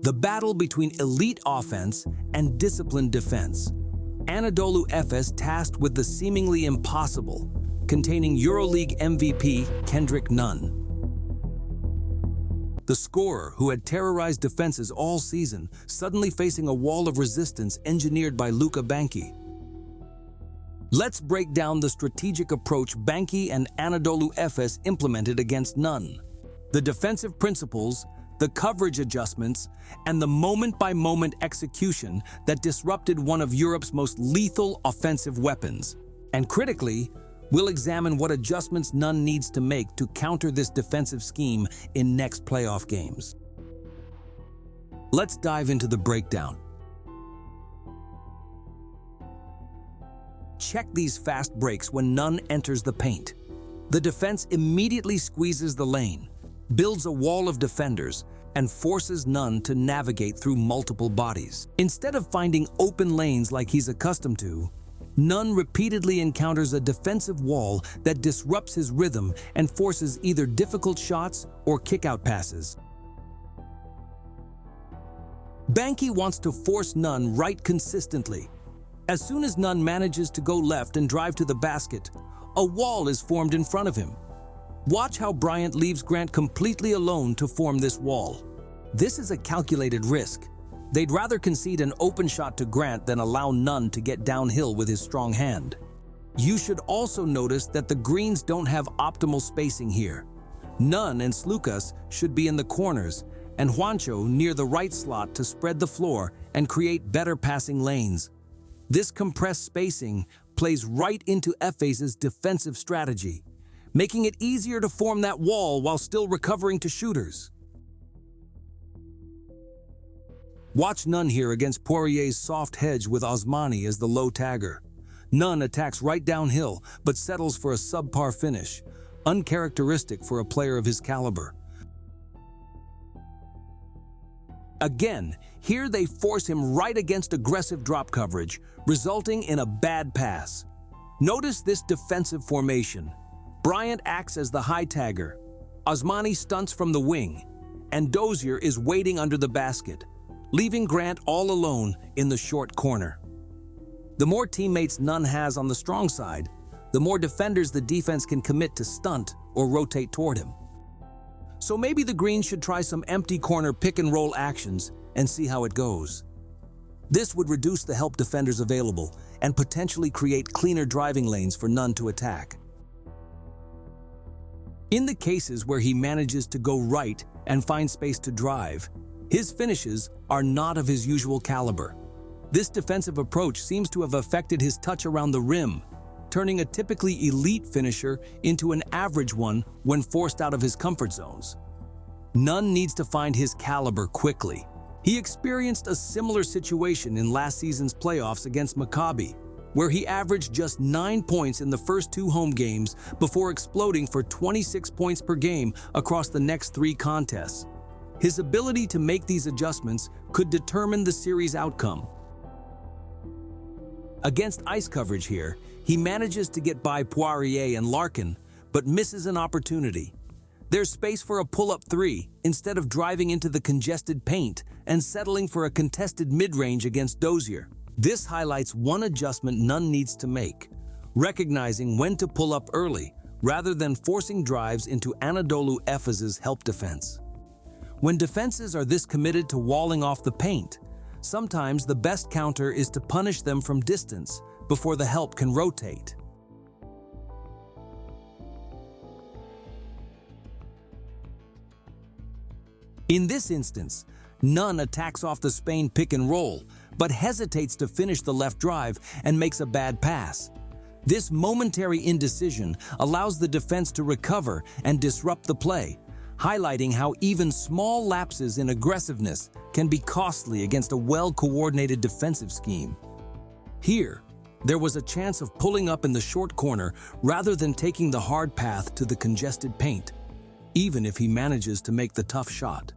The battle between elite offense and disciplined defense. Anadolu Efes tasked with the seemingly impossible, containing EuroLeague MVP Kendrick Nunn. The scorer, who had terrorized defenses all season, suddenly facing a wall of resistance engineered by Luka Banki. Let's break down the strategic approach Banki and Anadolu Efes implemented against Nunn. The defensive principles, the coverage adjustments, and the moment-by-moment execution that disrupted one of Europe's most lethal offensive weapons. And critically, we'll examine what adjustments Nunn needs to make to counter this defensive scheme in next playoff games. Let's dive into the breakdown. Check these fast breaks when Nunn enters the paint. The defense immediately squeezes the lane, builds a wall of defenders, and forces Nunn to navigate through multiple bodies. Instead of finding open lanes like he's accustomed to, Nunn repeatedly encounters a defensive wall that disrupts his rhythm and forces either difficult shots or kick-out passes. Banki wants to force Nunn right consistently. As soon as Nunn manages to go left and drive to the basket, a wall is formed in front of him. Watch how Bryant leaves Grant completely alone to form this wall. This is a calculated risk. They'd rather concede an open shot to Grant than allow Nunn to get downhill with his strong hand. You should also notice that the greens don't have optimal spacing here. Nunn and Slukas should be in the corners, and Juancho near the right slot to spread the floor and create better passing lanes. This compressed spacing plays right into Efes' defensive strategy, making it easier to form that wall while still recovering to shooters. Watch Nunn here against Poirier's soft hedge with Osmani as the low tagger. Nunn attacks right downhill, but settles for a subpar finish, uncharacteristic for a player of his caliber. Again, here they force him right against aggressive drop coverage, resulting in a bad pass. Notice this defensive formation. Bryant acts as the high tagger, Osmani stunts from the wing, and Dozier is waiting under the basket, leaving Grant all alone in the short corner. The more teammates Nunn has on the strong side, the more defenders the defense can commit to stunt or rotate toward him. So maybe the Greens should try some empty corner pick-and-roll actions and see how it goes. This would reduce the help defenders available and potentially create cleaner driving lanes for Nunn to attack. In the cases where he manages to go right and find space to drive, his finishes are not of his usual caliber. This defensive approach seems to have affected his touch around the rim, turning a typically elite finisher into an average one when forced out of his comfort zones. Nunn needs to find his caliber quickly. He experienced a similar situation in last season's playoffs against Maccabi, where he averaged just 9 points in the first 2 home games before exploding for 26 points per game across the next 3 contests. His ability to make these adjustments could determine the series outcome. Against ice coverage here, he manages to get by Poirier and Larkin, but misses an opportunity. There's space for a pull-up 3 instead of driving into the congested paint and settling for a contested mid-range against Dozier. This highlights one adjustment Nunn needs to make, recognizing when to pull up early rather than forcing drives into Anadolu Efes' help defense. When defenses are this committed to walling off the paint, sometimes the best counter is to punish them from distance before the help can rotate. In this instance, Nunn attacks off the Spain pick and roll, but hesitates to finish the left drive and makes a bad pass. This momentary indecision allows the defense to recover and disrupt the play, highlighting how even small lapses in aggressiveness can be costly against a well-coordinated defensive scheme. Here, there was a chance of pulling up in the short corner rather than taking the hard path to the congested paint, even if he manages to make the tough shot.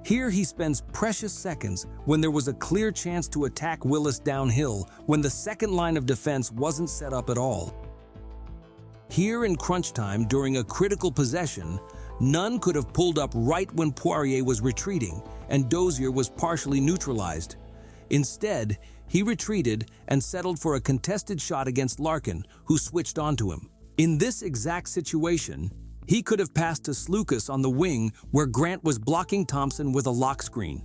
Here he spends precious seconds when there was a clear chance to attack Willis downhill when the second line of defense wasn't set up at all. Here in crunch time during a critical possession, Nunn could have pulled up right when Poirier was retreating and Dozier was partially neutralized. Instead, he retreated and settled for a contested shot against Larkin, who switched onto him. In this exact situation, he could have passed to Slukas on the wing where Grant was blocking Thompson with a lock screen.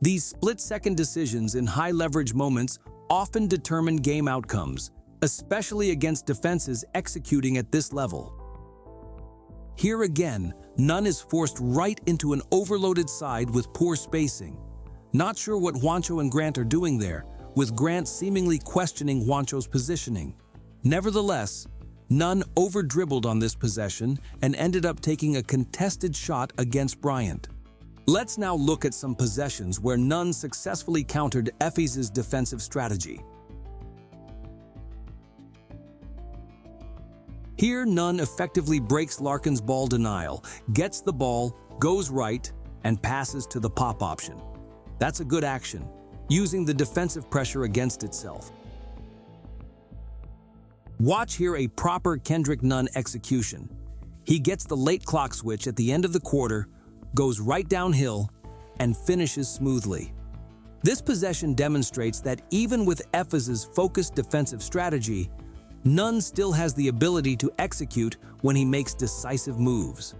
These split-second decisions in high-leverage moments often determine game outcomes, especially against defenses executing at this level. Here again, Nunn is forced right into an overloaded side with poor spacing. Not sure what Juancho and Grant are doing there, with Grant seemingly questioning Juancho's positioning. Nevertheless, Nunn over-dribbled on this possession and ended up taking a contested shot against Bryant. Let's now look at some possessions where Nunn successfully countered Efes' defensive strategy. Here, Nunn effectively breaks Larkin's ball denial, gets the ball, goes right, and passes to the pop option. That's a good action, using the defensive pressure against itself. Watch here a proper Kendrick Nunn execution. He gets the late clock switch at the end of the quarter, goes right downhill, and finishes smoothly. This possession demonstrates that even with Efes' focused defensive strategy, Nunn still has the ability to execute when he makes decisive moves.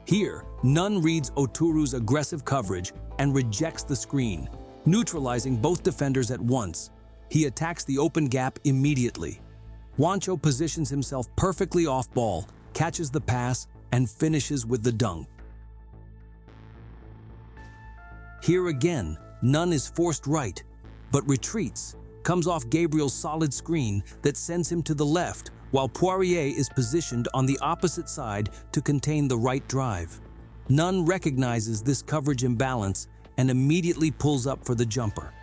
Here, Nunn reads Oturu's aggressive coverage and rejects the screen, neutralizing both defenders at once. He attacks the open gap immediately. Juancho positions himself perfectly off ball, catches the pass, and finishes with the dunk. Here again, Nunn is forced right, but retreats, comes off Gabriel's solid screen that sends him to the left, while Poirier is positioned on the opposite side to contain the right drive. Nunn recognizes this coverage imbalance and immediately pulls up for the jumper.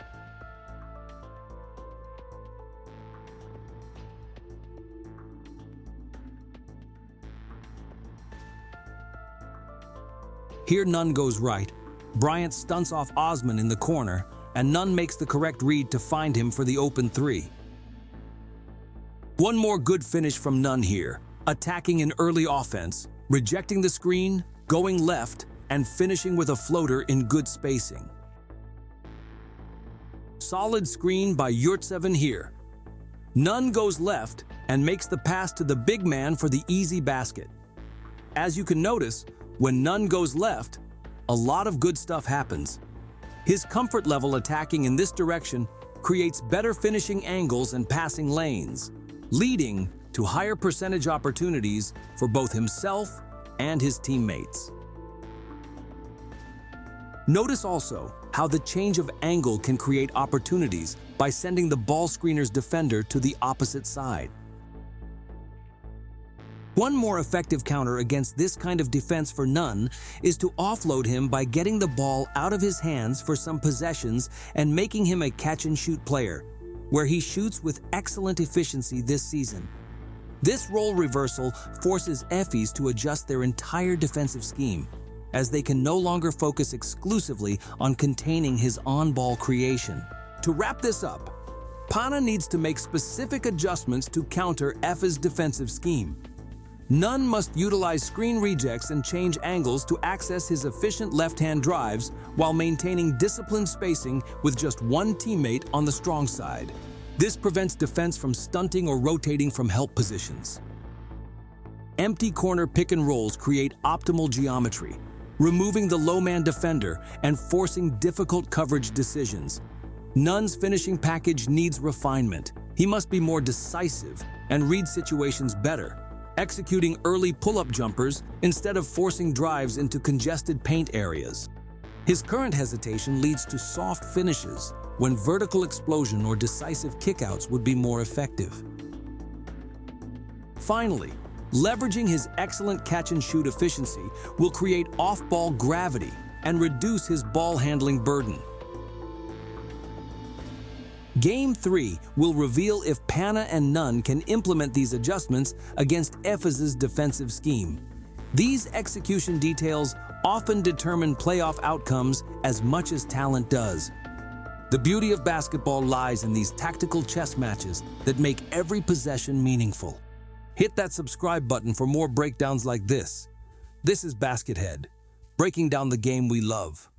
Here Nunn goes right. Bryant stunts off Osman in the corner, and Nunn makes the correct read to find him for the open three. One more good finish from Nunn here, attacking in early offense, rejecting the screen, going left, and finishing with a floater in good spacing. Solid screen by Yurtseven here. Nunn goes left and makes the pass to the big man for the easy basket. As you can notice, when Nunn goes left, a lot of good stuff happens. His comfort level attacking in this direction creates better finishing angles and passing lanes, leading to higher percentage opportunities for both himself and his teammates. Notice also how the change of angle can create opportunities by sending the ball screener's defender to the opposite side. One more effective counter against this kind of defense for Nunn is to offload him by getting the ball out of his hands for some possessions and making him a catch-and-shoot player, where he shoots with excellent efficiency this season. This role reversal forces Efes to adjust their entire defensive scheme, as they can no longer focus exclusively on containing his on-ball creation. To wrap this up, Pana needs to make specific adjustments to counter Efes' defensive scheme. Nunn must utilize screen rejects and change angles to access his efficient left-hand drives while maintaining disciplined spacing with just one teammate on the strong side. This prevents defense from stunting or rotating from help positions. Empty corner pick and rolls create optimal geometry, removing the low-man defender and forcing difficult coverage decisions. Nunn's finishing package needs refinement. He must be more decisive and read situations better, executing early pull-up jumpers instead of forcing drives into congested paint areas. His current hesitation leads to soft finishes when vertical explosion or decisive kickouts would be more effective. Finally, leveraging his excellent catch-and-shoot efficiency will create off-ball gravity and reduce his ball handling burden. Game 3 will reveal if Pana and Nunn can implement these adjustments against Efes' defensive scheme. These execution details often determine playoff outcomes as much as talent does. The beauty of basketball lies in these tactical chess matches that make every possession meaningful. Hit that subscribe button for more breakdowns like this. This is Baskethead, breaking down the game we love.